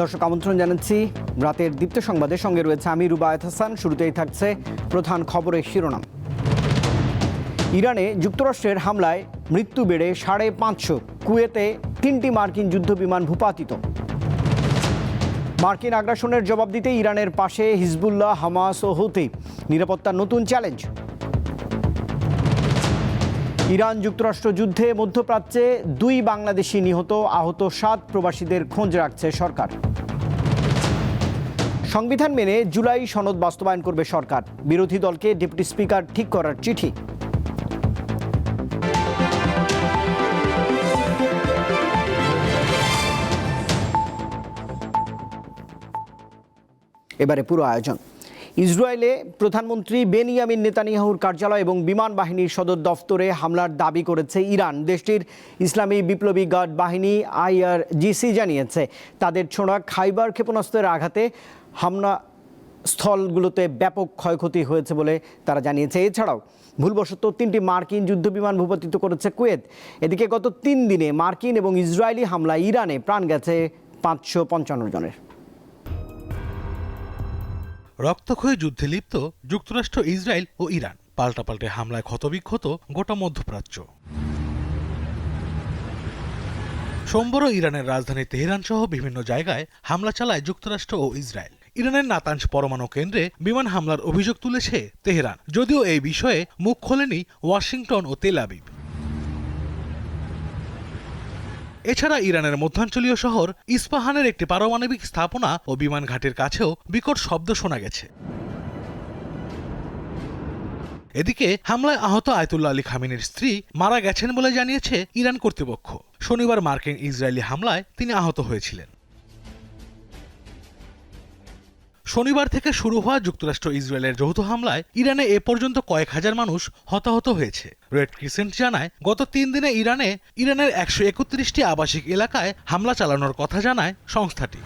দর্শক আমন্ত্রণ জানাচ্ছি রাতের দীপ্ত সংবাদের সঙ্গে রয়েছে আমি রুবায়েত হাসান। শুরুতেই থাকছে প্রধান খবরের শিরোনাম। ইরানে যুক্তরাষ্ট্রের হামলায় মৃত্যু বেড়ে 550। কুয়েতে 3টি মার্কিন যুদ্ধবিমান ভূপাতিত। মার্কিন আগ্রাসনের জবাব দিতে ইরানের পাশে হিজবুল্লাহ, হামাস ও হুতি। নিরাপত্তার নতুন চ্যালেঞ্জ। ইরান যুক্তরাষ্ট্র যুদ্ধে মধ্যপ্রাচ্যে 2 বাংলাদেশি নিহত, আহত 7 প্রবাসীদের খোঁজ রাখছে সরকার। সংবিধান মেনে জুলাই সনদ বাস্তবায়ন করবে সরকার। বিরোধী দলকে ডেপুটি স্পিকার ঠিক করার চিঠি। এবারে পুরো আয়োজন। ইসরায়েলে প্রধানমন্ত্রী বেনিয়ামিন নেতানিয়াহুর কার্যালয় এবং বিমান বাহিনীর সদর দফতরে হামলার দাবি করেছে ইরান। দেশটির ইসলামী বিপ্লবী গার্ড বাহিনী IRGC জানিয়েছে তাদের ছোড়া খাইবার ক্ষেপণাস্ত্রের আঘাতে হামলা স্থলগুলোতে ব্যাপক ক্ষয়ক্ষতি হয়েছে বলে তারা জানিয়েছে। এছাড়াও ভুলবশত 3টি মার্কিন যুদ্ধবিমান ভূপাতিত করেছে কুয়েত। এদিকে গত 3 দিনে মার্কিন এবং ইসরায়েলি হামলায় ইরানে প্রাণ গেছে 555 জনের। রক্তক্ষয়ী যুদ্ধে লিপ্ত যুক্তরাষ্ট্র, ইসরায়েল ও ইরান। পাল্টাপাল্টে হামলায় ক্ষতবিক্ষত গোটা মধ্যপ্রাচ্য। সোমবারও ইরানের রাজধানী তেহরান সহ বিভিন্ন জায়গায় হামলা চালায় যুক্তরাষ্ট্র ও ইসরায়েল। ইরানের নাতানজ পরমাণু কেন্দ্রে বিমান হামলার অভিযোগ তুলেছে তেহরান, যদিও এই বিষয়ে মুখ খোলেনি ওয়াশিংটন ও তেল আবিব। এছাড়া ইরানের মধ্যাঞ্চলীয় শহর ইস্পাহানের একটি পারমাণবিক স্থাপনা ও বিমান ঘাটের কাছেও বিকট শব্দ শোনা গেছে। এদিকে হামলায় আহত আয়াতুল্লাহ আলী খামেনির স্ত্রী মারা গেছেন বলে জানিয়েছে ইরান কর্তৃপক্ষ। শনিবার মার্কিন ইসরায়েলি হামলায় তিনি আহত হয়েছিলেন। শনিবার থেকে শুরু হওয়া যুক্তরাষ্ট্র ইসরায়েলের যৌথ হামলায় ইরানে এ পর্যন্ত কয়েক হাজার মানুষ হতাহত হয়েছে। রেড ক্রিসেন্ট জানায় গত 3 দিনে ইরানের 131টি আবাসিক এলাকায় হামলা চালানোর কথা জানায় সংস্থাটি।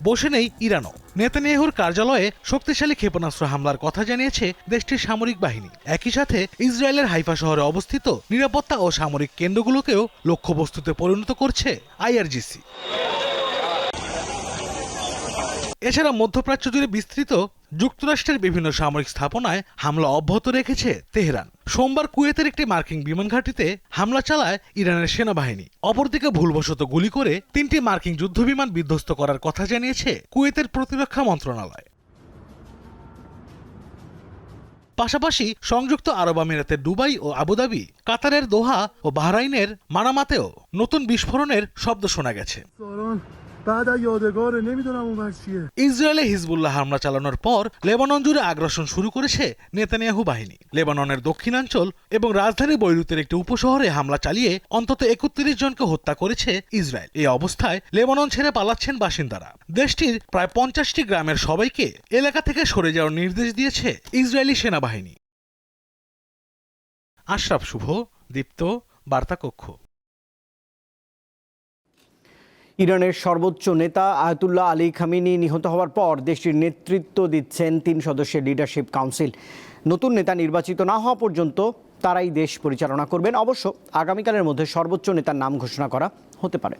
বসে নেই ইরানও। নেতানিয়াহুর কার্যালয়ে শক্তিশালী ক্ষেপণাস্ত্র হামলার কথা জানিয়েছে দেশটির সামরিক বাহিনী। একই সাথে ইসরায়েলের হাইফা শহরে অবস্থিত নিরাপত্তা ও সামরিক কেন্দ্রগুলোকেও লক্ষ্যবস্তুতে পরিণত করছে IRGC। এছাড়া মধ্যপ্রাচ্য জুড়ে বিস্তৃত যুক্তরাষ্ট্রের বিভিন্ন সামরিক স্থাপনায় হামলা অব্যাহত রেখেছে তেহরান। সোমবার কুয়েতের একটি মার্কিন বিমান ঘাঁটিতে হামলা চালায় ইরানের সেনাবাহিনী। অপরদিকে ভুলবশত গুলি করে 3টি মার্কিন যুদ্ধবিমান বিধ্বস্ত করার কথা জানিয়েছে কুয়েতের প্রতিরক্ষা মন্ত্রণালয়। পাশাপাশি সংযুক্ত আরব আমিরাতের দুবাই ও আবুধাবি, কাতারের দোহা ও বাহরাইনের মানামাতেও নতুন বিস্ফোরণের শব্দ শোনা গেছে। ইসরায়েলে হিজবুল্লাহ হামলা চালানোর পর লেবানন জুড়ে আগ্রাসন শুরু করেছে নেতানিয়াহু বাহিনী। লেবাননের দক্ষিণাঞ্চল এবং রাজধানী বৈরুতের একটি উপশহরে হামলা চালিয়ে অন্তত 31 জনকে হত্যা করেছে ইসরায়েল। এই অবস্থায় লেবানন ছেড়ে পালাচ্ছেন বাসিন্দারা। দেশটির প্রায় 50টি গ্রামের সবাইকে এলাকা থেকে সরে যাওয়ার নির্দেশ দিয়েছে ইসরায়েলি সেনাবাহিনী। আশরাফ শুভ, দীপ্ত, বার্তা কক্ষ। ইরানের সর্বোচ্চ নেতা আয়াতুল্লাহ আলী খামেনি নিহত হওয়ার পর দেশটির নেতৃত্ব দিচ্ছেন 3 সদস্যের লিডারশিপ কাউন্সিল। নতুন নেতা নির্বাচিত না হওয়া পর্যন্ত তারাই দেশ পরিচালনা করবেন। অবশ্য আগামীকালের মধ্যে সর্বোচ্চ নেতার নাম ঘোষণা করা হতে পারে।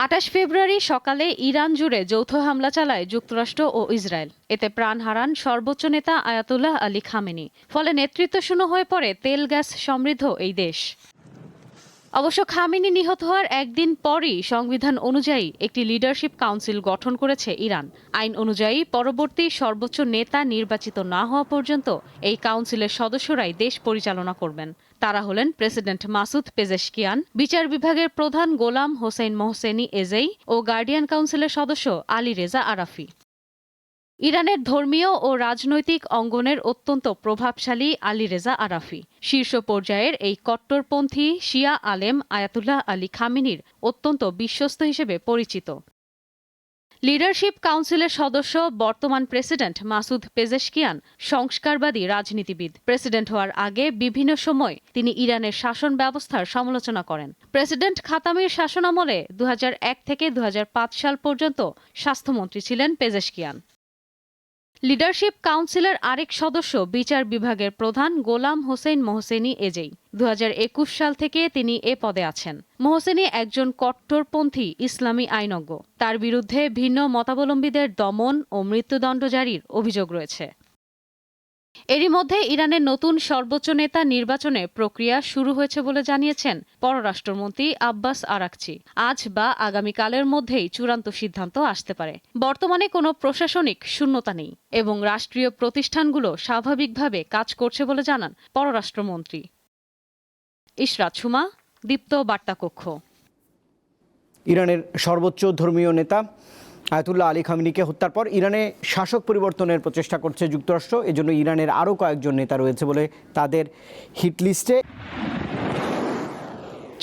28 ফেব্রুয়ারি সকালে ইরান জুড়ে যৌথ হামলা চালায় যুক্তরাষ্ট্র ও ইসরায়েল। এতে প্রাণ হারান সর্বোচ্চ নেতা আয়াতুল্লাহ আলী খামেনি। ফলে নেতৃত্ব শূন্য হয়ে পড়ে তেল গ্যাস সমৃদ্ধ এই দেশ। অবশ্য খামেনি নিহত হওয়ার একদিন পরই সংবিধান অনুযায়ী একটি লিডারশিপ কাউন্সিল গঠন করেছে ইরান। আইন অনুযায়ী পরবর্তী সর্বোচ্চ নেতা নির্বাচিত না হওয়া পর্যন্ত এই কাউন্সিলের সদস্যরাই দেশ পরিচালনা করবেন। তারা হলেন প্রেসিডেন্ট মাসুদ পেজেশকিয়ান, বিচার বিভাগের প্রধান গোলাম হোসেন মোহসেনি এজেই ও গার্ডিয়ান কাউন্সিলের সদস্য আলী রেজা আরাফি। ইরানের ধর্মীয় ও রাজনৈতিক অঙ্গনের অত্যন্ত প্রভাবশালী আলী রেজা আরাফি শীর্ষ পর্যায়ের এই কট্টরপন্থী শিয়া আলেম আয়াতুল্লাহ আলী খামেনির অত্যন্ত বিশ্বস্ত হিসেবে পরিচিত। লিডারশিপ কাউন্সিলের সদস্য বর্তমান প্রেসিডেন্ট মাসুদ পেজেশকিয়ান সংস্কারবাদী রাজনীতিবিদ। প্রেসিডেন্ট হওয়ার আগে বিভিন্ন সময় তিনি ইরানের শাসন ব্যবস্থার সমালোচনা করেন। প্রেসিডেন্ট খাতামির শাসনামলে 2001 থেকে 2005 সাল পর্যন্ত স্বাস্থ্যমন্ত্রী ছিলেন পেজেশকিয়ান। লিডারশিপ কাউন্সিলের আরেক সদস্য বিচার বিভাগের প্রধান গোলাম হোসেন মোহসেনি এজেই। 2021 সাল থেকে তিনি এ পদে আছেন। মোহসেনী একজন কট্টরপন্থী ইসলামী আইনজ্ঞ। তার বিরুদ্ধে ভিন্ন মতাবলম্বীদের দমন ও মৃত্যুদণ্ড জারির অভিযোগ রয়েছে। এরই মধ্যে ইরানের নতুন সর্বোচ্চ নেতা নির্বাচনের প্রক্রিয়া শুরু হয়েছে বলে জানিয়েছেন পররাষ্ট্রমন্ত্রী আব্বাস আরাকচি। আজ বা আগামীকালের মধ্যেই চূড়ান্ত সিদ্ধান্ত আসতে পারে। বর্তমানে কোনো প্রশাসনিক শূন্যতা নেই এবং রাষ্ট্রীয় প্রতিষ্ঠানগুলো স্বাভাবিকভাবে কাজ করছে বলে জানান পররাষ্ট্রমন্ত্রী। ইশরাত সুমা, দীপ্ত বার্তা কক্ষ। ইরানের সর্বোচ্চ ধর্মীয় নেতা আয়াতুল্লাহ আলী খামেনিকে হত্যার পর ইরানে শাসক পরিবর্তনের প্রচেষ্টা করছে যুক্তরাষ্ট্র। এজন্য ইরানের আরও কয়েকজন নেতা রয়েছে বলে তাদের হিটলিস্টে।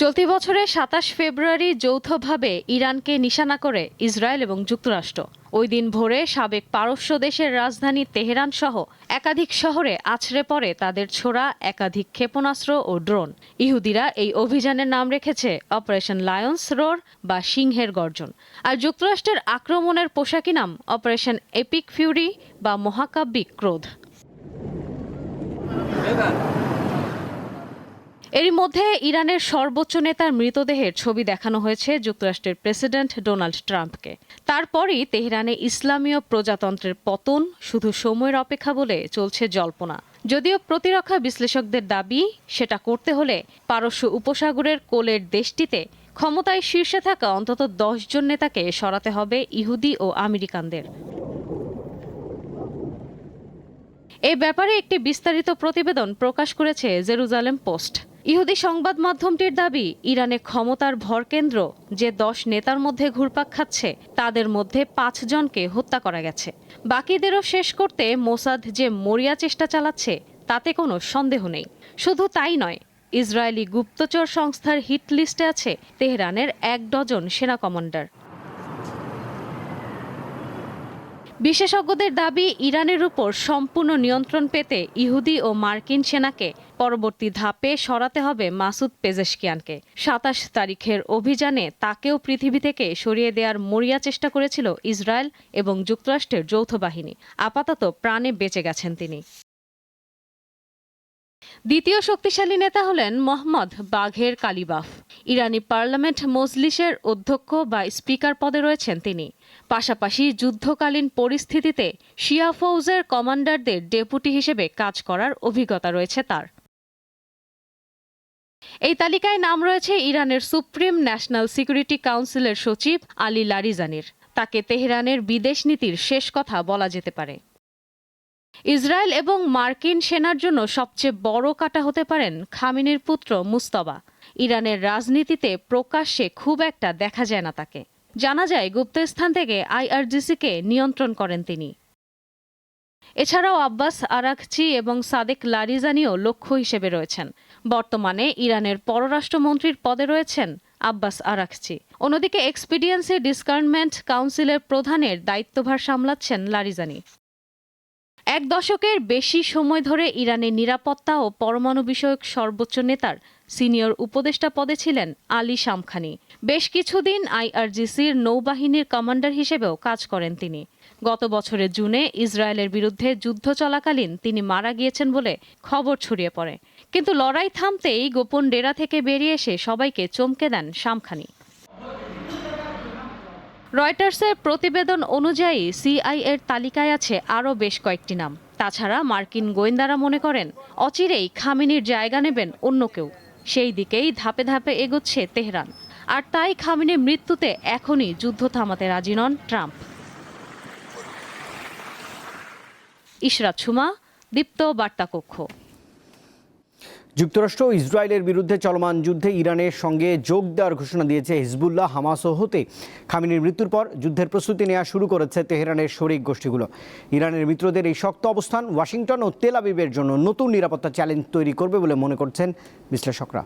চলতি বছরের 27 ফেব্রুয়ারি যৌথভাবে ইরানকে নিশানা করে ইসরায়েল এবং যুক্তরাষ্ট্র। ওই দিন ভোরে সাবেক পারস্য দেশের রাজধানী তেহরান সহ একাধিক শহরে আছড়ে পড়ে তাদের ছোড়া একাধিক ক্ষেপণাস্ত্র ও ড্রোন। ইহুদিরা এই অভিযানের নাম রেখেছে অপারেশন লায়ন্স রোর বা সিংহের গর্জন, আর যুক্তরাষ্ট্রের আক্রমণের পোশাকি নাম অপারেশন এপিক ফিউরি বা মহাকাব্যিক ক্রোধ। এরই মধ্যে ইরানের সর্বোচ্চ নেতার মৃতদেহের ছবি দেখানো হয়েছে যুক্তরাষ্ট্রের প্রেসিডেন্ট ডোনাল্ড ট্রাম্পকে। তারপরই তেহরানে ইসলামীয় প্রজাতন্ত্রের পতন শুধু সময়ের অপেক্ষা বলে চলছে জল্পনা। যদিও প্রতিরক্ষা বিশ্লেষকদের দাবি, সেটা করতে হলে পারস্য উপসাগরের কোলের দেশটিতে ক্ষমতায় শীর্ষে থাকা অন্তত 10 জন নেতাকে সরাতে হবে ইহুদি ও আমেরিকানদের। এ ব্যাপারে একটি বিস্তারিত প্রতিবেদন প্রকাশ করেছে জেরুজালেম পোস্ট। ইহুদি সংবাদ মাধ্যমটির দাবি, ইরানে ক্ষমতার ভরকেন্দ্র যে 10 নেতার মধ্যে ঘুরপাক খাচ্ছে তাদের মধ্যে 5 জনকে হত্যা করা গেছে। বাকিদেরও শেষ করতে মোসাদ যে মরিয়া চেষ্টা চালাচ্ছে তাতে কোনো সন্দেহ নেই। শুধু তাই নয়, ইসরায়েলি গুপ্তচর সংস্থার হিট লিস্টে আছে তেহরানের 1 ডজন সেনা কমান্ডার। বিশেষজ্ঞদের দাবি, ইরানের উপর সম্পূর্ণ নিয়ন্ত্রণ পেতে ইহুদি ও মার্কিন সেনাকে পরবর্তী ধাপে সরাতে হবে মাসুদ পেজেশকিয়ানকে। 27 তারিখের অভিযানে তাকেও পৃথিবী থেকে সরিয়ে দেওয়ার মরিয়া চেষ্টা করেছিল ইসরায়েল এবং যুক্তরাষ্ট্রের যৌথ বাহিনী। আপাতত প্রাণে বেঁচে গেছেন তিনি। দ্বিতীয় শক্তিশালী নেতা হলেন মোহাম্মদ বাঘের কালিবাফ। ইরানি পার্লামেন্ট মজলিসের অধ্যক্ষ বা স্পিকার পদে রয়েছেন তিনি। পাশাপাশি যুদ্ধকালীন পরিস্থিতিতে শিয়া ফৌজের কমান্ডারদের ডেপুটি হিসেবে কাজ করার অভিজ্ঞতা রয়েছে তার। এই তালিকায় নাম রয়েছে ইরানের সুপ্রিম ন্যাশনাল সিকিউরিটি কাউন্সিলের সচিব আলী লারিজানির। তাকে তেহরানের বিদেশ নীতির শেষ কথা বলা যেতে পারে। ইসরায়েল এবং মার্কিন সেনার জন্য সবচেয়ে বড় কাঁটা হতে পারেন খামেনির পুত্র মুস্তফা। ইরানের রাজনীতিতে প্রকাশ্যে খুব একটা দেখা যায় না তাকে। জানা যায় গুপ্তস্থান থেকে আইআরজিসিকে নিয়ন্ত্রণ করেন তিনি। এছাড়াও আব্বাস আরাকচি এবং সাদেক লারিজানিও লক্ষ্য হিসেবে রয়েছেন। বর্তমানে ইরানের পররাষ্ট্রমন্ত্রীর পদে রয়েছেন আব্বাস আরাকচি। অন্যদিকে এক্সপিডিয়েন্সি ডিসকার্নমেন্ট কাউন্সিলের প্রধানের দায়িত্বভার সামলাচ্ছেন লারিজানি। 1 দশকের বেশি সময় ধরে ইরানের নিরাপত্তা ও পরমাণু বিষয়ক সর্বোচ্চ নেতার সিনিয়র উপদেষ্টা পদে ছিলেন আলী শামখানি। বেশ কিছুদিন আইআরজিসির নৌবাহিনীর কমান্ডার হিসেবেও কাজ করেন তিনি। গত বছরের জুনে ইসরায়েলের বিরুদ্ধে যুদ্ধ চলাকালীন তিনি মারা গিয়েছেন বলে খবর ছড়িয়ে পড়ে। কিন্তু লড়াই থামতেই গোপন ডেরা থেকে বেরিয়ে এসে সবাইকে চমকে দেন শামখানি। রয়টার্সের প্রতিবেদন অনুযায়ী সিআইএর তালিকায় আছে আরও বেশ কয়েকটি নাম। তাছাড়া মার্কিন গোয়েন্দারা মনে করেন অচিরেই খামেনির জায়গা নেবেন অন্য কেউ। সেই দিকেই ধাপে ধাপে এগোচ্ছে তেহরান। আর তাই খামেনির মৃত্যুতে এখনই যুদ্ধ থামাতে রাজি নন ট্রাম্প। ইশরাত সুমা, দীপ্ত বার্তা কক্ষ। যুক্তরাষ্ট্র ও ইসরায়েলের বিরুদ্ধে চলমান যুদ্ধে ইরানের সঙ্গে যোগ দেওয়ার ঘোষণা দিয়েছে হিজবুল্লাহ, হামাস ও হুতি। খামেনির মৃত্যুর পর যুদ্ধের প্রস্তুতি নেওয়া শুরু করেছে তেহরানের শরিক গোষ্ঠীগুলো। ইরানের মিত্রদের এই শক্ত অবস্থান ওয়াশিংটন ও তেল আবিবের জন্য নতুন নিরাপত্তা চ্যালেঞ্জ তৈরি করবে বলে মনে করছেন বিশ্লেষকরা।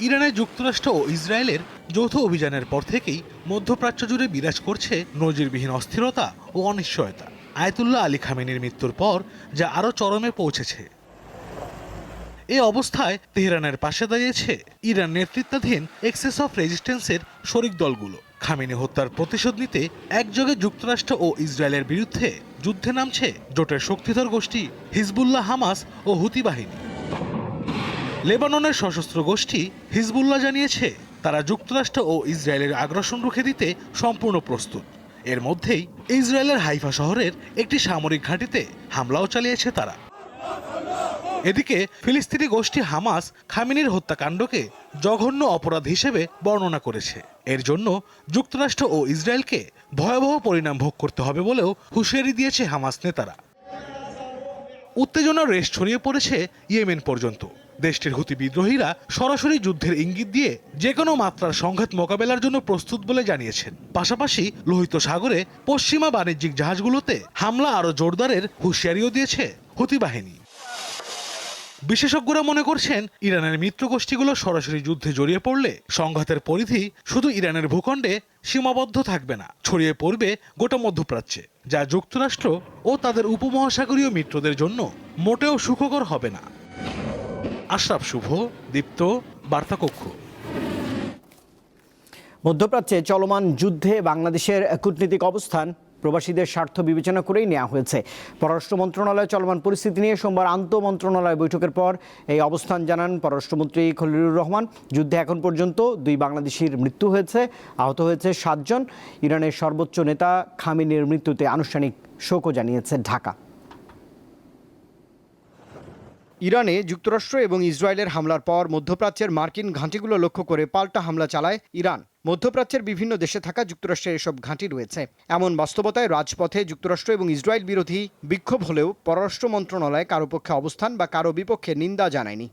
ইরানে যুক্তরাষ্ট্র ও ইসরায়েলের যৌথ অভিযানের পর থেকেই মধ্যপ্রাচ্য জুড়ে বিরাজ করছে নজিরবিহীন অস্থিরতা ও অনিশ্চয়তা। আয়াতুল্লাহ আলী খামেনির মৃত্যুর পর যা আরও চরমে পৌঁছেছে। এ অবস্থায় তেহরানের পাশে দাঁড়িয়েছে ইরান নেতৃত্বাধীন এক্সেস অফ রেজিস্ট্যান্সের শরিক দলগুলো। খামেনি হত্যার প্রতিশোধ নিতে একযোগে যুক্তরাষ্ট্র ও ইসরায়েলের বিরুদ্ধে যুদ্ধে নামছে জোটের শক্তিধর গোষ্ঠী হিজবুল্লাহ, হামাস ও হুতি বাহিনী। লেবাননের সশস্ত্র গোষ্ঠী হিজবুল্লাহ জানিয়েছে তারা যুক্তরাষ্ট্র ও ইসরায়েলের আগ্রাসন রুখে দিতে সম্পূর্ণ প্রস্তুত। এর মধ্যেই ইসরায়েলের হাইফা শহরের একটি সামরিক ঘাঁটিতে হামলাও চালিয়েছে তারা। এদিকে ফিলিস্তিনি গোষ্ঠী হামাস খামেনির হত্যাকাণ্ডকে জঘন্য অপরাধ হিসেবে বর্ণনা করেছে। এর জন্য যুক্তরাষ্ট্র ও ইসরায়েলকে ভয়াবহ পরিণাম ভোগ করতে হবে বলেও হুঁশিয়ারি দিয়েছে হামাস নেতারা। উত্তেজনার রেশ ছড়িয়ে পড়েছে ইয়েমেন পর্যন্ত। দেশটির হুতি বিদ্রোহীরা সরাসরি যুদ্ধের ইঙ্গিত দিয়ে যে কোনো মাত্রার সংঘাত মোকাবেলার জন্য প্রস্তুত বলে জানিয়েছেন। পাশাপাশি লোহিত সাগরে পশ্চিমা বাণিজ্যিক জাহাজগুলোতে হামলা আরও জোরদারের হুঁশিয়ারিও দিয়েছে হুতি বাহিনী। বিশেষজ্ঞরা মনে করছেন ইরানের মিত্র গোষ্ঠীগুলো সরাসরি যুদ্ধে জড়িয়ে পড়লে সংঘাতের পরিধি শুধু ইরানের ভূখণ্ডে সীমাবদ্ধ থাকবে না, ছড়িয়ে পড়বে গোটা মধ্যপ্রাচ্যে, যা যুক্তরাষ্ট্র ও তাদের উপমহাসাগরীয় মিত্রদের জন্য মোটেও সুখকর হবে না। আশরাফ শুভ, দীপ্ত, বার্তাকক্ষ। মধ্যপ্রাচ্যে চলমান যুদ্ধে বাংলাদেশের কূটনীতিক অবস্থান প্রবাসীদের স্বার্থ বিবেচনা করেই নেওয়া হয়েছে। পররাষ্ট্র মন্ত্রণালয় চলমান পরিস্থিতি নিয়ে সোমবার আন্তঃমন্ত্রণালয় বৈঠকের পর এই অবস্থান জানান পররাষ্ট্রমন্ত্রী খলিলুর রহমান। যুদ্ধে এখন পর্যন্ত 2 বাংলাদেশির মৃত্যু হয়েছে, আহত হয়েছে 7 জন। ইরানের সর্বোচ্চ নেতা খামেনির মৃত্যুতে আনুষ্ঠানিক শোকও জানিয়েছে ঢাকা। ইরানে যুক্তরাষ্ট্র এবং ইসরায়েলের হামলার পর মধ্যপ্রাচ্যের মার্কিন ঘাঁটিগুলো লক্ষ্য করে পাল্টা হামলা চালায় ইরান। মধ্যপ্রাচ্যের বিভিন্ন দেশে থাকা যুক্তরাষ্ট্রের এসব ঘাঁটি রয়েছে। এমন বাস্তবতায় রাজপথে যুক্তরাষ্ট্র এবং ইসরায়েল বিরোধী বিক্ষোভ হলেও পররাষ্ট্র মন্ত্রণালয় কারো পক্ষে অবস্থান বা কারো বিপক্ষে নিন্দা জানায়নি।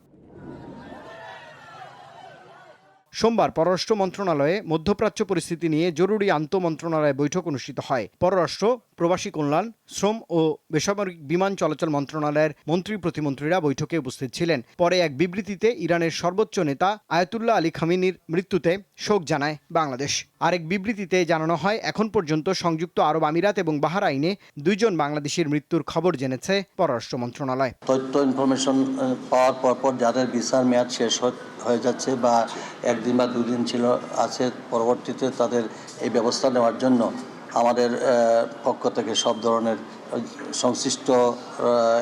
সোমবার পররাষ্ট্র মন্ত্রণালয়ে মধ্যপ্রাচ্য পরিস্থিতি নিয়ে জরুরি আন্তঃমন্ত্রণালয় বৈঠক অনুষ্ঠিত হয়। পররাষ্ট্র, প্রবাসী কল্যাণ, শ্রম ও বেসামরিক বিমান চলাচল মন্ত্রণালয়ের মন্ত্রী প্রতিমন্ত্রীরা বৈঠকে উপস্থিত ছিলেন। পরে এক বিবৃতিতে ইরানের সর্বোচ্চ নেতা আয়াতুল্লাহ আলী খামেনির মৃত্যুতে শোক জানায় বাংলাদেশ। আরেক বিবৃতিতে জানানো হয়, এখন পর্যন্ত সংযুক্ত আরব আমিরাত এবং বাহরাইনে 2 জন বাংলাদেশির মৃত্যুর খবর জেনেছে পররাষ্ট্র মন্ত্রণালয়। তথ্য ইনফরমেশন পাওয়ার পর যাদের ভিসার মেয়াদ শেষ হয়ে যাচ্ছে বা 1 দিন বা 2 দিন আছে, পরবর্তীতে তাদের এই ব্যবস্থা নেওয়ার জন্য আমাদের পক্ষ থেকে সব ধরনের সংশ্লিষ্ট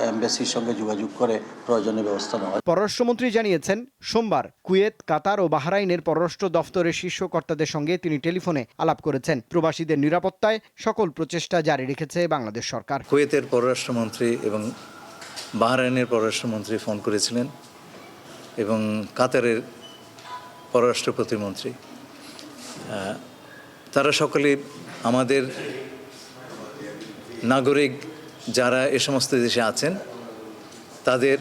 এমবাসির সঙ্গে যোগাযোগ করে প্রয়োজনীয় ব্যবস্থা নেওয়া হয়। পররাষ্ট্রমন্ত্রী জানিয়েছেন, সোমবার কুয়েত, কাতার ও বাহরাইনের পররাষ্ট্র দফতরের শীর্ষ কর্তাদের সঙ্গে তিনি টেলিফোনে আলাপ করেছেন। প্রবাসীদের নিরাপত্তায় সকল প্রচেষ্টা জারি রেখেছে বাংলাদেশ সরকার। কুয়েতের পররাষ্ট্রমন্ত্রী এবং বাহরাইনের পররাষ্ট্রমন্ত্রী ফোন করেছিলেন এবং কাতারের পররাষ্ট্র প্রতিমন্ত্রী, তারা সকলে আমাদের নাগরিক যারা এ সমস্ত দেশে আছেন তাদের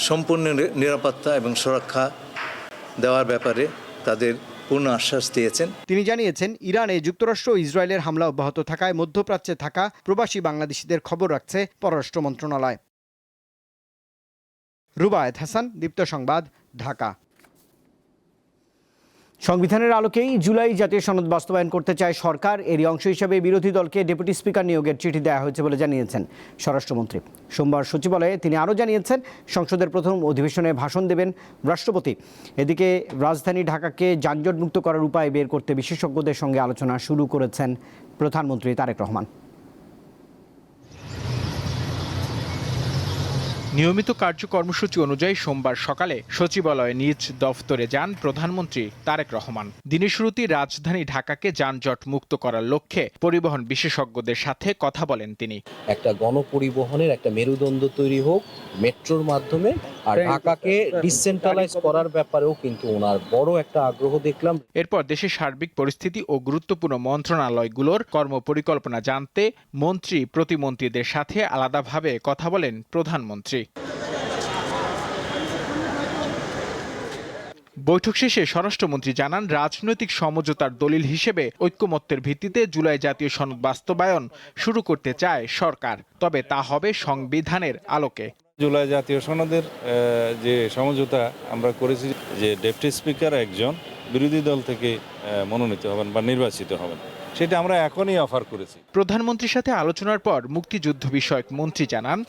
সম্পূর্ণ নিরাপত্তা এবং সুরক্ষা দেওয়ার ব্যাপারে তাদের পূর্ণ আশ্বাস দিয়েছেন। তিনি জানিয়েছেন, ইরানে যুক্তরাষ্ট্র ও ইসরায়েলের হামলা অব্যাহত থাকায় মধ্যপ্রাচ্যে থাকা প্রবাসী বাংলাদেশিদের খবর রাখছে পররাষ্ট্র মন্ত্রণালয়। রুবায়েত হাসান, দীপ্ত সংবাদ, ঢাকা। সংবিধানের আলোকেই জুলাই জাতীয় সনদ বাস্তবায়ন করতে চায় সরকার। এরই অংশ হিসেবে বিরোধী দলকে ডেপুটি স্পিকার নিয়োগের চিঠি দেওয়া হয়েছে বলে জানিয়েছেন স্বরাষ্ট্রমন্ত্রী। সোমবার সচিবালয়ে তিনি আরও জানিয়েছেন, সংসদের প্রথম অধিবেশনে ভাষণ দেবেন রাষ্ট্রপতি। এদিকে রাজধানী ঢাকাকে যানজটমুক্ত করার উপায় বের করতে বিশেষজ্ঞদের সঙ্গে আলোচনা শুরু করেছেন প্রধানমন্ত্রী তারেক রহমান। নিয়মিত কার্যকর্মসূচি অনুযায়ী সোমবার সকালে সচিবালয়ে নিজ দফতরে যান প্রধানমন্ত্রী তারেক রহমান। দিনের শুরুতেই রাজধানী ঢাকাকে যানজট মুক্ত করার লক্ষ্যে পরিবহন বিশেষজ্ঞদের সাথে কথা বলেন তিনি। একটা গণপরিবহনের একটা মেরুদণ্ড তৈরি হোক মেট্রোর মাধ্যমে, আর ঢাকাকে ডিসেন্ট্রালাইজ করার ব্যাপারেও কিন্তু ওনার বড় একটা আগ্রহ দেখলাম। এরপর দেশের সার্বিক পরিস্থিতি ও গুরুত্বপূর্ণ মন্ত্রণালয়গুলোর কর্মপরিকল্পনা জানতে মন্ত্রী প্রতিমন্ত্রীদের সাথে আলাদাভাবে কথা বলেন প্রধানমন্ত্রী। বৈঠক শেষে স্বরাষ্ট্রমন্ত্রী জানান, রাজনৈতিক সমঝোতার দলিল হিসেবে ঐক্যমত্যের ভিত্তিতে জুলাই জাতীয় সনদ বাস্তবায়ন শুরু করতে চায় সরকার, তবে তা হবে সংবিধানের আলোকে। জুলাই জাতীয় সনদের যে সমঝোতা আমরা করেছি যে ডেপুটি স্পিকার একজন বিরোধী দল থেকে মনোনীত হবেন বা নির্বাচিত হবেন, সেটা আমরা এখনই অফার করেছি। প্রধানমন্ত্রীর সাথে আলোচনার পর মুক্তিযুদ্ধ বিষয়ক মন্ত্রী জানান,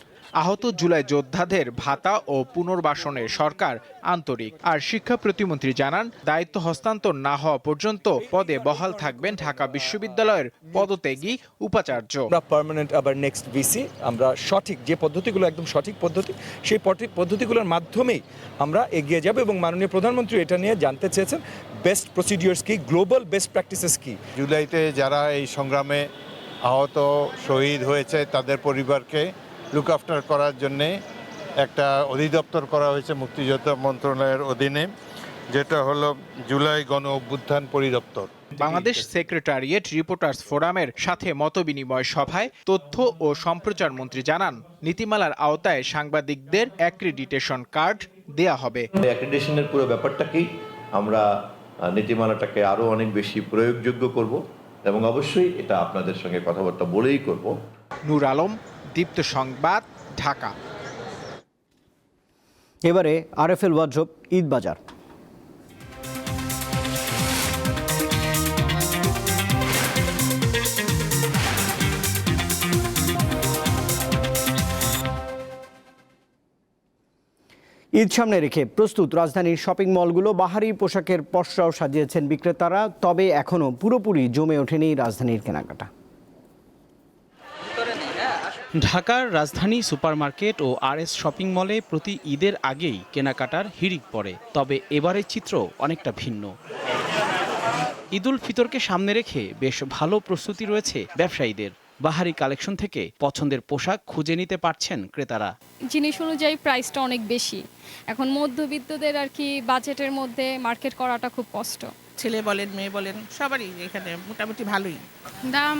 আহত জুলাই যোদ্ধাদের ভাতা ও পুনর্বাসনে সরকার আন্তরিক। আর শিক্ষা প্রতিমন্ত্রী জানান, দায়িত্ব হস্তান্তর না হওয়া পর্যন্ত পদে বহাল থাকবেন ঢাকা বিশ্ববিদ্যালয়ের পদত্যাগী উপাচার্য। আমরা পার্মানেন্ট আবার নেক্সট ভিসি আমরা সঠিক যে পদ্ধতিগুলো একদম সঠিক পদ্ধতি, সেই পদ্ধতিগুলোর মাধ্যমেই আমরা এগিয়ে যাব। এবং মাননীয় প্রধানমন্ত্রী এটা নিয়ে জানতে চেয়েছেন বেস্ট প্রসিডিওর্স কি, গ্লোবাল বেস্ট প্র্যাকটিসেস কি। জুলাইতে যারা এই সংগ্রামে আহত শহীদ হয়েছে তাদের পরিবারকে লুক আফটার করার জন্যে একটা অধিদপ্তর করা হয়েছে মুক্তিযোদ্ধা মন্ত্রণালয়ের অধীনে, যেটা হলো জুলাই গণ অভ্যুত্থান পরিদপ্তর। বাংলাদেশ সেক্রেটারিয়েট রিপোর্টার্স ফোরামের সাথে মতবিনিময় সভায় তথ্য ও সম্প্রচার মন্ত্রী জানান, নীতিমালার আওতায় সাংবাদিকদের অ্যাক্রিডিটেশন কার্ড দেয়া হবে। অ্যাক্রিডিটেশনের পুরো ব্যাপারটাকেই আমরা নীতিমালাটাকে আরো অনেক বেশি প্রয়োগযোগ্য করব এবং অবশ্যই এটা আপনাদের সঙ্গে কথাবার্তা বলেই করব। নূর আলম, দীপ্ত সংবাদ, ঢাকা। এবারে আরএফএল ওয়ার্ড্রোব ঈদ বাজার। ঈদ সামনে রেখে প্রস্তুত রাজধানীর শপিং মলগুলো। বাহারি পোশাকের পসরাও সাজিয়েছেন বিক্রেতারা, তবে এখনও পুরোপুরি জমে ওঠেনি রাজধানীর কেনাকাটা। ঢাকার রাজধানী সুপারমার্কেট ও আরএস শপিং মলে প্রতি ঈদের আগেই কেনাকাটার হিড়িক পড়ে, তবে এবারের চিত্র অনেকটা ভিন্ন। ঈদুল ফিতরকে সামনে রেখে বেশ ভালো প্রস্তুতি রয়েছে ব্যবসায়ীদের। বাহারি কালেকশন থেকে পছন্দের পোশাক খুঁজে নিতে পারছেন ক্রেতারা। জিনিস অনুযায়ী প্রাইসটা অনেক বেশি, এখন মধ্যবিত্তদের আর কি বাজেটের মধ্যে মার্কেট করাটা খুব কষ্ট। ছেলে বলেন মেয়ে বলেন সবারই এখানে মোটামুটি ভালোই দাম,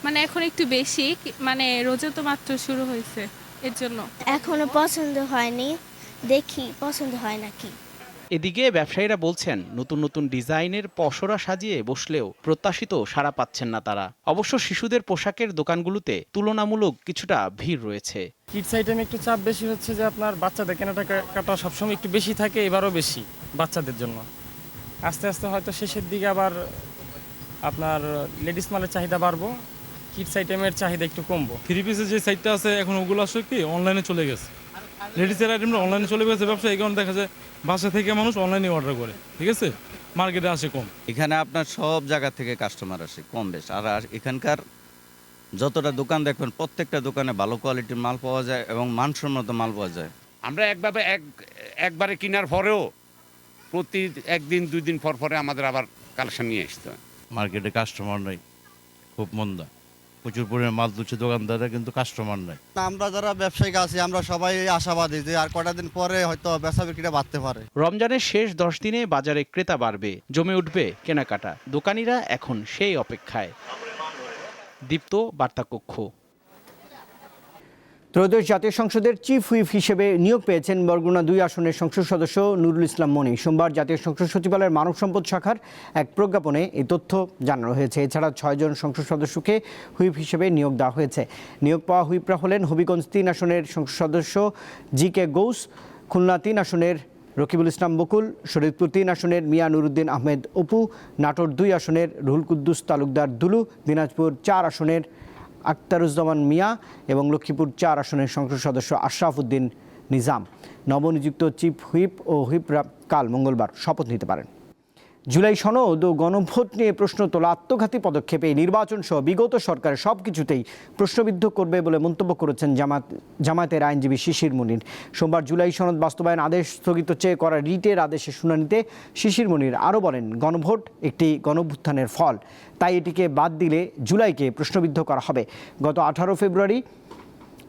মানে এখন একটু বেশি, মানে রোজা তো মাত্র শুরু হয়েছে, এর জন্য এখনো পছন্দ হয়নি, দেখি পছন্দ হয় নাকি। এদিকে ব্যবসায়ীরা বলছেন, নতুন নতুন ডিজাইনের পসরা সাজিয়ে বসলেও প্রত্যাশিত সাড়া পাচ্ছেন না তারা। অবশ্য শিশুদের পোশাকের দোকানগুলোতে তুলনামূলক কিছুটা ভিড় রয়েছে। কিডস আইটেমে একটু চাপ বেশি হচ্ছে, যে আপনার বাচ্চাদের কেনাকাটা সবসময় একটু বেশি থাকে, এবারও বেশি বাচ্চাদের জন্য। আস্তে আস্তে হয়তো শেষের দিকে আবার আপনার লেডিস মালের চাহিদা বাড়বো, কিডস আইটেমের চাহিদা একটু কমবো। থ্রি পিসের যে সাইটটা আছে এখন ওগুলো আসলে কি অনলাইনে চলে গেছে, লেডিসের আইটেমটা অনলাইনে চলে গেছে। ব্যবসা এই কারণে দেখা যায় বাসা থেকে মানুষ অনলাইনে অর্ডার করে, ঠিক আছে, মার্কেটে আসে কম। এখানে আপনার সব জায়গা থেকে কাস্টমার আসে কম বেশ। আর এখানকার যতটা দোকান দেখবেন প্রত্যেকটা দোকানে ভালো কোয়ালিটির মাল পাওয়া যায় এবং মানসম্মত মাল পাওয়া যায়। আমরা একবারে কেনার পরেও প্রতি একদিন দুই দিন পর পরে আমাদের আবার কালেকশন নিয়ে আসতে হয়। মার্কেটে কাস্টমার নেই, খুব মন্দা, প্রচুর পরিমাণে মাল তুলছে দোকানদাররা, কিন্তু কাস্টমার নাই। আমরা যারা ব্যবসায়িক আছি আমরা সবাই আশাবাদী যে আর কটা দিন পরে হয়তো বেচা বিক্রিটা বাড়তে পারে। রমজানের শেষ 10 দিনে বাজারে ক্রেতা বাড়বে, জমে উঠবে কেনাকাটা। দোকানিরা এখন সেই অপেক্ষায়। দীপ্ত, বার্তা কক্ষ। ত্রয়োদশ জাতীয় সংসদের চিফ হুইপ হিসেবে নিয়োগ পেয়েছেন বরগুনা 2 আসনের সংসদ সদস্য নুরুল ইসলাম মনি। সোমবার জাতীয় সংসদ সচিবালয়ের মানব সম্পদ শাখার এক প্রজ্ঞাপনে এই তথ্য জানানো হয়েছে। এছাড়া 6 জন সংসদ সদস্যকে হুইপ হিসেবে নিয়োগ দেওয়া হয়েছে। নিয়োগ পাওয়া হুইপরা হলেন হবিগঞ্জ 3 আসনের সংসদ সদস্য জি.কে. গৌস, খুলনা 3 আসনের রকিবুল ইসলাম বকুল, শরীয়তপুর 3 আসনের মিয়া নুরুদ্দিন আহমেদ অপু, নাটোর 2 আসনের রুহুল কুদ্দুস তালুকদার দুলু, দিনাজপুর 4 আসনের আক্তারুজ্জামান মিয়া এবং লক্ষ্মীপুর 4 আসনের সংসদ সদস্য আশরাফ উদ্দিন নিজাম। নবনিযুক্ত চিফ হুইপ ও হুইপরা কাল মঙ্গলবার শপথ নিতে পারেন। জুলাই সনদ ও গণভোট নিয়ে প্রশ্ন তোলা আত্মঘাতী পদক্ষেপে নির্বাচন সহ বিগত সরকারের সব কিছুতেই প্রশ্নবিদ্ধ করবে বলে মন্তব্য করেছেন জামায়াতের আইনজীবী শিশির মুনির। সোমবার জুলাই সনদ বাস্তবায়ন আদেশ স্থগিত চেয়ে করা রিটের আদেশের শুনানিতে শিশির মুনির আরও বলেন, গণভোট একটি গণঅভ্যুত্থানের ফল, তাই এটিকে বাদ দিলে জুলাইকে প্রশ্নবিদ্ধ করা হবে। গত 18 ফেব্রুয়ারি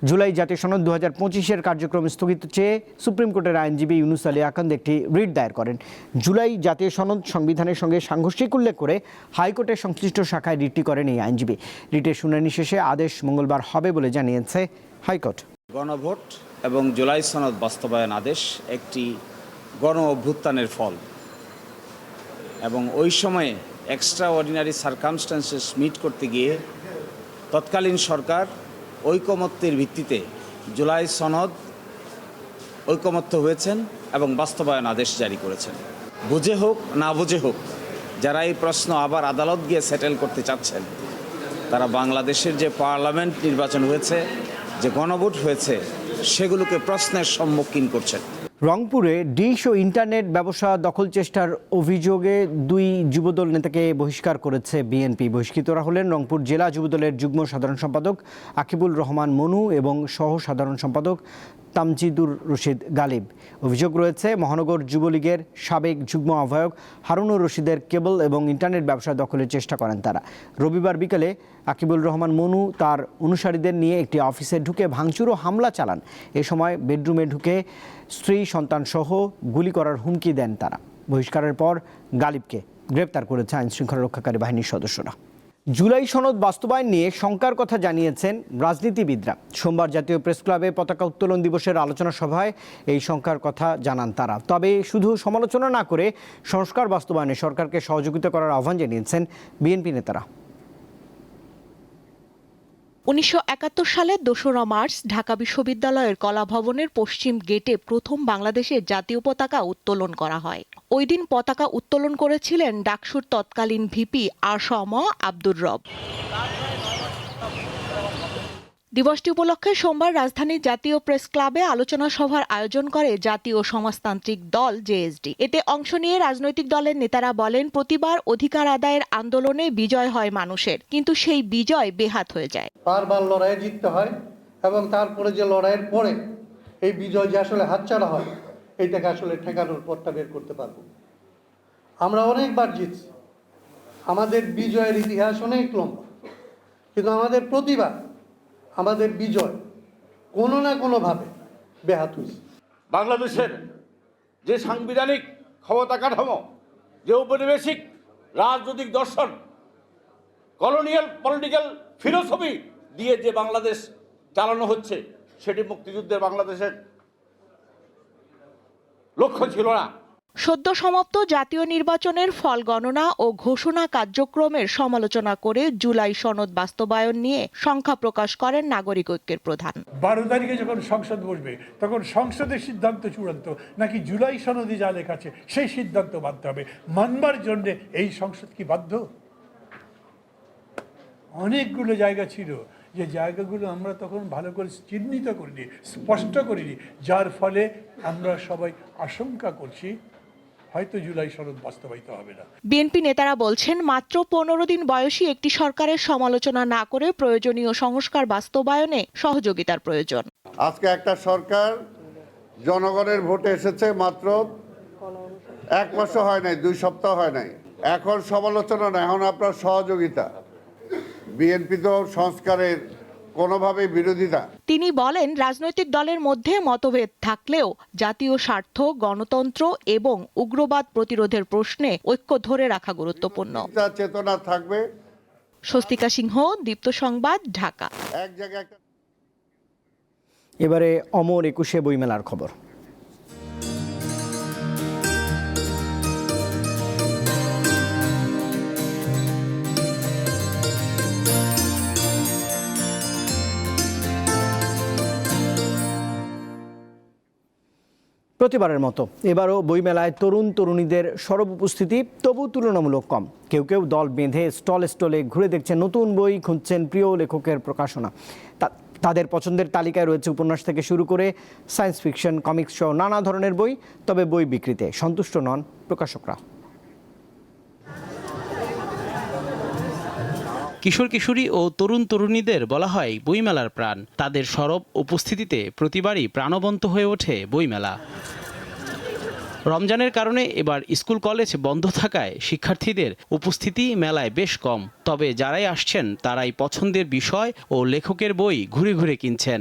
জুলাই জাতীয় সনদ 2025-এর কার্যক্রম স্থগিত চেয়ে সুপ্রিম কোর্টের আইনজীবী ইউনুস আলী আকান্দ একটি রিট দায়ের করেন। জুলাই জাতীয় সনদ সংবিধানের সঙ্গে সাংঘর্ষিক উল্লেখ করে হাইকোর্টের সংশ্লিষ্ট শাখায় রিটটি করেন এই আইনজীবী। রিটের শুনানি শেষে আদেশ মঙ্গলবার হবে বলে জানিয়েছে হাইকোর্ট। গণভোট এবং জুলাই সনদ বাস্তবায়ন আদেশ একটি গণ অভ্যুত্থানের ফল এবং ওই সময়ে এক্সট্রা অর্ডিনারি সার্কামস্ট্যান্সেস মিট করতে গিয়ে তৎকালীন সরকার ঐকমত্যের ভিত্তিতে জুলাই সনদ ঐকমত্য হয়েছেন এবং বাস্তবায়ন আদেশ জারি করেছেন। বুঝে হোক না বুঝে হোক, যারা এই প্রশ্ন আবার আদালত গিয়ে সেটেল করতে চাচ্ছেন, তারা বাংলাদেশের যে পার্লামেন্ট নির্বাচন হয়েছে যে গণভোট হয়েছে সেগুলোকে প্রশ্নের সম্মুখীন করছেন। রংপুরে ডিশ ও ইন্টারনেট ব্যবসা দখল চেষ্টার অভিযোগে 2 যুবদল নেতাকে বহিষ্কার করেছে বিএনপি। বহিষ্কৃতরা হলেন রংপুর জেলা যুবদলের যুগ্ম সাধারণ সম্পাদক আকিবুল রহমান মনু এবং সহ সাধারণ সম্পাদক তামজিদুর রশিদ গালিব। অভিযোগ রয়েছে মহানগর যুবলীগের সাবেক যুগ্ম আহ্বায়ক হারুনুর রশিদের কেবল এবং ইন্টারনেট ব্যবসা দখলের চেষ্টা করেন তারা। রবিবার বিকেলে আকিবুল রহমান মনু তার অনুসারীদের নিয়ে একটি অফিসে ঢুকে ভাঙচুর ও হামলা চালান। এ সময় বেডরুমে ঢুকে স্ত্রী সন্তানসহ গুলি করার হুমকি দেন তারা। বহিষ্কারের পর গালিবকে গ্রেপ্তার করেছে আইনশৃঙ্খলা রক্ষাকারী বাহিনীর সদস্যরা। জুলাই সনদ বাস্তবায়ন নিয়ে শঙ্কার কথা জানিয়েছেন রাজনীতিবিদরা। সোমবার জাতীয় প্রেস ক্লাবে পতাকা উত্তোলন দিবসের আলোচনা সভায় এই শঙ্কার কথা জানান তারা। তবে শুধু সমালোচনা না করে সংস্কার বাস্তবায়নে সরকারকে সহযোগিতা করার আহ্বান জানিয়েছেন বিএনপি নেতারা। 1971 সালের 2রা মার্চ ঢাকা বিশ্ববিদ্যালয়ের কলা ভবনের পশ্চিম গেটে প্রথম বাংলাদেশের জাতীয় পতাকা উত্তোলন করা হয়। ওই দিন পতাকা উত্তোলন করেছিলেন ডাকসুর তৎকালীন ভিপি আ.স.ম. আব্দুর রব। দিবসটি উপলক্ষে সোমবার রাজধানীর জাতীয় প্রেস ক্লাবে আলোচনা সভার আয়োজন করে জাতীয় সমাজতান্ত্রিক দল জেএসডি। এতে অংশ নিয়ে রাজনৈতিক দলের নেতারা বলেন, প্রতিবার অধিকার আদায়ের আন্দোলনে বিজয় হয় মানুষের, কিন্তু সেই বিজয় বেহাত হয়ে যায়। বারবার লড়াইয়ে জিততে হয় এবং তারপরে যে লড়াইয়ের পরে এই বিজয় যে আসলে হাতছাড়া হয়, এইটাকে আসলে ঠেকানোর পথটা বের করতে পারবো। আমরা অনেকবার জিতছি, আমাদের বিজয়ের ইতিহাস অনেক লম্বা, কিন্তু আমাদের প্রতিবার আমাদের বিজয় কোনো না কোনোভাবে ব্যাহত হয়েছে। বাংলাদেশের যে সাংবিধানিক ক্ষমতা কাঠামো, যে ঔপনিবেশিক রাজনৈতিক দর্শন, কলোনিয়াল পলিটিক্যাল ফিলোসফি দিয়ে যে বাংলাদেশ চালানো হচ্ছে, সেটি মুক্তিযুদ্ধের বাংলাদেশের লক্ষ্য ছিল না। সদ্য সমাপ্ত জাতীয় নির্বাচনের ফল গণনা ও ঘোষণা কার্যক্রমের সমালোচনা করে জুলাই সনদ বাস্তবায়ন নিয়ে শঙ্কা প্রকাশ করেন নাগরিক ঐক্যের প্রধান। 12 তারিখে যখন সংসদ বসবে তখন সংসদের সিদ্ধান্ত চূড়ান্ত নাকি জুলাই সনদে যা লেখা আছে সেই সিদ্ধান্ত মানতে হবে? মানবার জন্য এই সংসদ কি বাধ্য? অনেকগুলো জায়গা ছিল যে জায়গাগুলো আমরা তখন ভালো করে চিহ্নিত করিনি, স্পষ্ট করিনি, যার ফলে আমরা সবাই আশঙ্কা করছি হয়তো জুলাই সনদ বাস্তবায়িত হবে না। বিএনপি নেতারা বলছেন, মাত্র 15 দিন বয়সী একটি সরকারের সমালোচনা না করে প্রয়োজনীয় সংস্কার বাস্তবায়নে সহযোগিতার প্রয়োজন। আজকে একটা সরকার জনগণের ভোটে এসেছে, মাত্র 1 মাসও হয় নাই, 2 সপ্তাহ হয় নাই। এখন সমালোচনা না, এখন আপনার সহযোগিতা। বিএনপি তো সংস্কারের কোনোভাবেই বিরোধিতা। তিনি বলেন, রাজনৈতিক দলের মধ্যে মতভেদ থাকলেও জাতীয় স্বার্থ, গণতন্ত্র এবং উগ্রবাদ প্রতিরোধের প্রশ্নে ঐক্য ধরে রাখা গুরুত্বপূর্ণ। চেতনা থাকবে। স্বস্তিকা সিংহ, দীপ্ত সংবাদ, ঢাকা। এবারে অমর 21 বইমেলার খবর। প্রতিবারের মতো এবারও বইমেলায় তরুণ তরুণীদের সরব উপস্থিতি, তবু তুলনামূলক কম। কেউ কেউ দল বেঁধে স্টলে ঘুরে দেখছেন নতুন বই, খুঁজছেন প্রিয় লেখকের প্রকাশনা। তাদের পছন্দের তালিকায় রয়েছে উপন্যাস থেকে শুরু করে সায়েন্স ফিকশন, কমিক্স সহ নানা ধরনের বই। তবে বই বিক্রিতে সন্তুষ্ট নন প্রকাশকরা। কিশোর কিশোরী ও তরুণ তরুণীদের বলা হয় বইমেলার প্রাণ। তাদের সরব উপস্থিতিতে প্রতিবারই প্রাণবন্ত হয়ে ওঠে বইমেলা। রমজানের কারণে এবার স্কুল কলেজ বন্ধ থাকায় শিক্ষার্থীদের উপস্থিতি মেলায় বেশ কম। তবে যারাই আসছেন তারাই পছন্দের বিষয় ও লেখকের বই ঘুরে ঘুরে কিনছেন।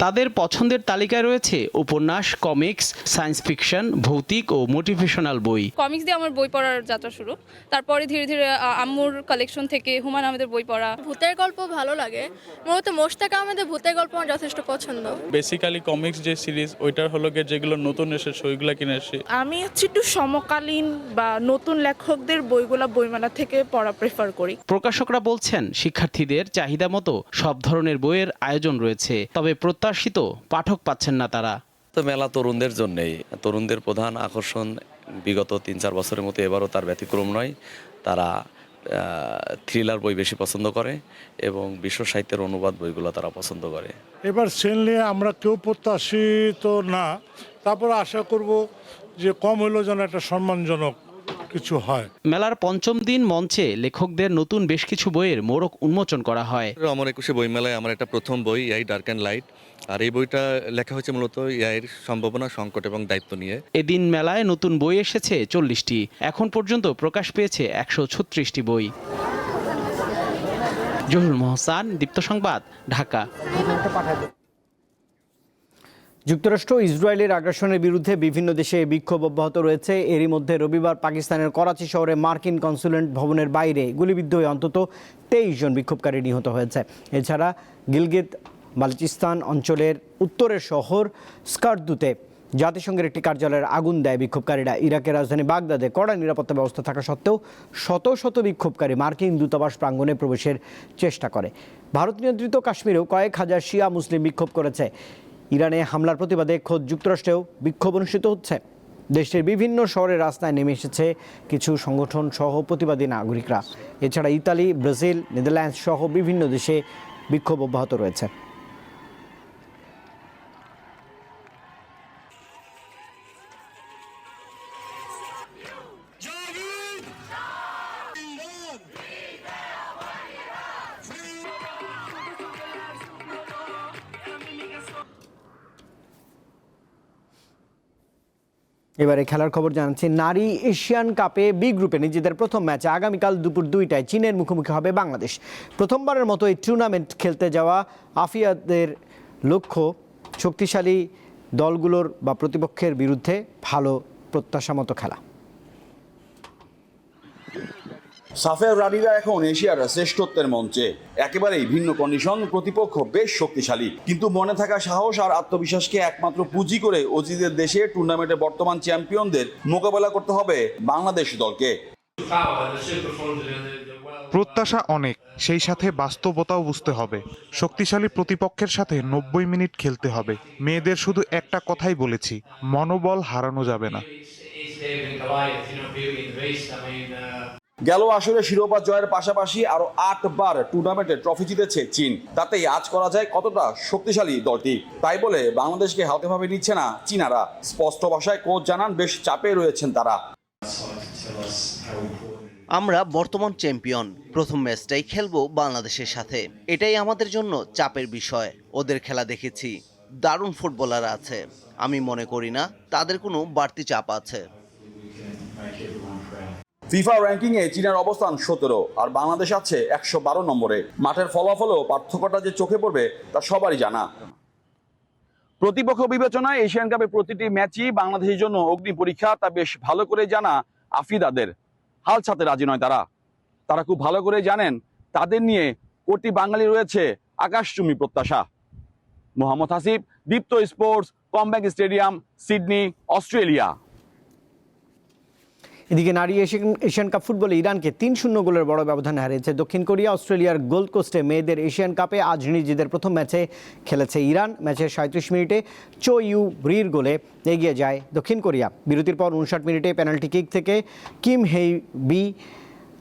তাদের পছন্দের তালিকায় রয়েছে উপন্যাস, কমিক্স, সায়েন্স ফিকশন, ভৌতিক ও মোটিভেশনাল বই। কমিক্স দিয়ে আমার বই পড়ার যাত্রা শুরু, তারপরে ধীরে ধীরে আম্মুর কালেকশন থেকে হুমায়ুন আহমেদের বই পড়া। ভূতের গল্প ভালো লাগে, মূলত মোশতাক আহমেদের ভূতের গল্প আমার যথেষ্ট পছন্দ। বেসিক্যালি কমিক্স যে সিরিজ, ওইটার হলো যেগুলো নতুন এসেছে ওইগুলো কিনে এসেছি। আমি একটু সমকালীন বা নতুন লেখকদের বইগুলো বইমেলা থেকে পড়া প্রেফার করি। প্রকাশকরা বলছেন শিক্ষার্থীদের চাহিদা মতো সব ধরনের বইয়ের আয়োজন রয়েছে, তবে প্রত্যাশিত পাঠক পাচ্ছেন না তারা। তো মেলা তরুণদের জন্যই, তরুণদের প্রধান আকর্ষণ। বিগত 3-4 বছরের মতো এবারও তার ব্যতিক্রম নয়। তারা থ্রিলার বই বেশি পছন্দ করে এবং বিশ্ব সাহিত্যের অনুবাদ বইগুলো তারা পছন্দ করে। এবার সেল নিয়ে আমরা কেউ প্রত্যাশিত না, তারপরে আশা করব যে কম হলেও যেন একটা সম্মানজনক কিছু হয়। মেলার পঞ্চম দিন মঞ্চে লেখকদের নতুন বেশ কিছু বইয়ের মোড়ক উন্মোচন করা হয়। আমার 21শে বইমেলায় আমার একটা প্রথম বই এআই ডার্ক অ্যান্ড লাইট, আর এই বইটা লেখা হয়েছে মূলত এআইয়ের সম্ভাবনা, সংকট এবং দায়িত্ব নিয়ে। এদিন মেলায় নতুন বই এসেছে 40টি। এখন পর্যন্ত প্রকাশ পেয়েছে 136টি বই। জহুরুল মোহসান, দীপ্ত সংবাদ, ঢাকা। যুক্তরাষ্ট্র ইসরায়েলের আগ্রাসনের বিরুদ্ধে বিভিন্ন দেশে বিক্ষোভ অব্যাহত রয়েছে। এরই মধ্যে রবিবার পাকিস্তানের করাচি শহরে মার্কিন কনসুলেট ভবনের বাইরে গুলিবিদ্ধ হয়ে অন্তত 23 জন বিক্ষোভকারী নিহত হয়েছে। এছাড়া গিলগিত বালুচিস্তান অঞ্চলের উত্তরের শহর স্কার্দুতে জাতিসংঘের একটি কার্যালয়ের আগুন দেয় বিক্ষোভকারীরা। ইরাকের রাজধানী বাগদাদে কড়া নিরাপত্তা ব্যবস্থা থাকা সত্ত্বেও শত শত বিক্ষোভকারী মার্কিন দূতাবাস প্রাঙ্গণে প্রবেশের চেষ্টা করে। ভারত নিয়ন্ত্রিত কাশ্মীরেও কয়েক হাজার শিয়া মুসলিম বিক্ষোভ করেছে। ইরানে হামলার প্রতিবাদে খোদ যুক্তরাষ্ট্রেও বিক্ষোভ অনুষ্ঠিত হচ্ছে। দেশটির বিভিন্ন শহরের রাস্তায় নেমে এসেছে কিছু সংগঠন সহ প্রতিবাদী নাগরিকরা। এছাড়া ইতালি, ব্রাজিল, নেদারল্যান্ডস সহ বিভিন্ন দেশে বিক্ষোভ অব্যাহত রয়েছে। এবারে খেলার খবর জানাচ্ছি। নারী এশিয়ান কাপে বি গ্রুপে নিজেদের প্রথম ম্যাচে আগামীকাল দুপুর 2টায় চীনের মুখোমুখি হবে বাংলাদেশ। প্রথমবারের মতো এই টুর্নামেন্ট খেলতে যাওয়া আফিয়াদের লক্ষ্য শক্তিশালী দলগুলোর বা প্রতিপক্ষের বিরুদ্ধে ভালো প্রত্যাশামতো খেলা। সাফের রানীরা এখন এশিয়ার শ্রেষ্ঠত্বের মঞ্চে। একেবারেই ভিন্ন কন্ডিশন, প্রতিপক্ষ বেশ শক্তিশালী, কিন্তু মনে থাকা সাহস আর আত্মবিশ্বাসকে একমাত্র পুঁজি করে অজিদের দেশে টুর্নামেন্টে বর্তমান চ্যাম্পিয়নদের মোকাবেলা করতে হবে বাংলাদেশ দলকে। প্রত্যাশা অনেক, সেই সাথে বাস্তবতাও বুঝতে হবে। শক্তিশালী প্রতিপক্ষের সাথে 90 মিনিট খেলতে হবে। মেয়েদের শুধু একটা কথাই বলেছি, মনোবল হারানো যাবে না। গেল আসরে শিরোপা জয়ের পাশাপাশি আরো 8 বার টুর্নামেন্টে ট্রফি জিতেছে চীন। তাতেই আজ করা যায় কতটা শক্তিশালী দলটি। তাই বলে বাংলাদেশকে হালকাভাবে নিচ্ছে না চীনারা। স্পষ্ট ভাষায় কোচ জানান বেশ চাপে রয়েছেন তারা। আমরা বর্তমান চ্যাম্পিয়ন, প্রথম ম্যাচটাই খেলবো বাংলাদেশের সাথে। এটাই আমাদের জন্য চাপের বিষয়। ওদের খেলা দেখেছি, দারুণ ফুটবলার আছে। আমি মনে করি না তাদের কোনো বাড়তি চাপ আছে। ফিফা র্যাঙ্কিং এ চীনের অবস্থান 17 আর বাংলাদেশ আছে 112 নম্বরে। মাঠের ফলাফলও পার্থক্যটা যে চোখে পড়বে তা সবারই জানা। প্রতিপক্ষ বিবেচনায় এশিয়ান কাপের প্রতিটি ম্যাচই বাংলাদেশের জন্য অগ্নি পরীক্ষা, তা বেশ ভালো করে জানা আফিদাদের। হাল ছাড়তে রাজি নয় তারা। তারা খুব ভালো করে জানেন তাদের নিয়ে কোটি বাঙালি রয়েছে আকাশচুম্বী প্রত্যাশা। Mohammad Hasib, Deepto sports, comeback stadium, Sydney, Australia. এদিকে নারী এশিয়ান কাপ ফুটবলে ইরানকে 3-0 গোলের বড় ব্যবধানে হারিয়েছে দক্ষিণ কোরিয়া। অস্ট্রেলিয়ার গোল্ড কোস্টে মেয়েদের এশিয়ান কাপে আজ নিজেদের প্রথম ম্যাচে খেলেছে ইরান। ম্যাচের 37 মিনিটে চো ইউ ব্রির গোলে এগিয়ে যায় দক্ষিণ কোরিয়া। বিরতির পর 59 মিনিটে পেনাল্টি কিক থেকে কিম হেই বি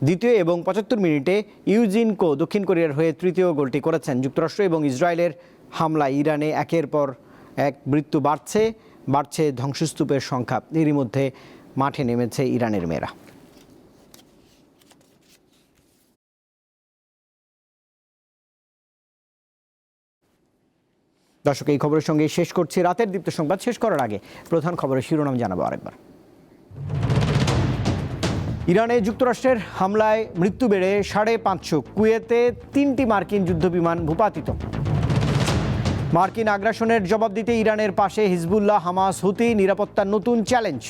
দ্বিতীয় এবং 75 মিনিটে ইউজিন কো দক্ষিণ কোরিয়ার হয়ে তৃতীয় গোলটি করেছেন। যুক্তরাষ্ট্র এবং ইসরায়েলের হামলায় ইরানে একের পর এক মৃত্যু বাড়ছে ধ্বংসস্তূপের সংখ্যা। এরই মধ্যে মাঠে নেমেছে ইরানের মেয়েরা। দর্শক, এই খবরের সঙ্গে শেষ করছি রাতের দীপ্ত সংবাদ। শেষ করার আগে প্রধান খবরের শিরোনাম জানাবো আরেকবার। ইরানে যুক্তরাষ্ট্রের হামলায় মৃত্যু বেড়ে 550। কুয়েতে 3টি মার্কিন যুদ্ধবিমান ভূপাতিত। মার্কিন আগ্রাসনের জবাব দিতে ইরানের পাশে হিজবুল্লাহ, হামাস, হুতি। নিরাপত্তার নতুন চ্যালেঞ্জ।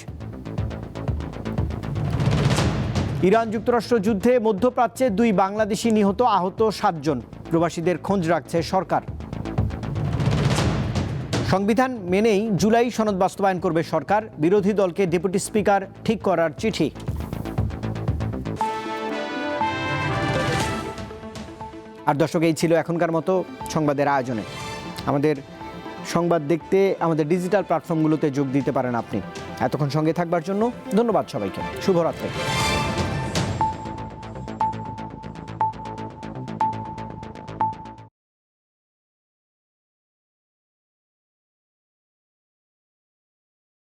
ইরান যুক্তরাষ্ট্র যুদ্ধে মধ্যপ্রাচ্যে 2 বাংলাদেশি নিহত, আহত 7 জন। প্রবাসীদের খোঁজ রাখছে সরকার। সংবিধান মেনেই জুলাই সনদ বাস্তবায়ন করবে সরকার। বিরোধী দলকে ডেপুটি স্পিকার ঠিক করার চিঠি। আর দর্শক, এই ছিল এখনকার মতো সংবাদের আয়োজনে। আমাদের সংবাদ দেখতে আমাদের ডিজিটাল প্ল্যাটফর্মগুলোতে যোগ দিতে পারেন আপনি। এতক্ষণ সঙ্গে থাকবার জন্য ধন্যবাদ সবাইকে। শুভরাত্রি।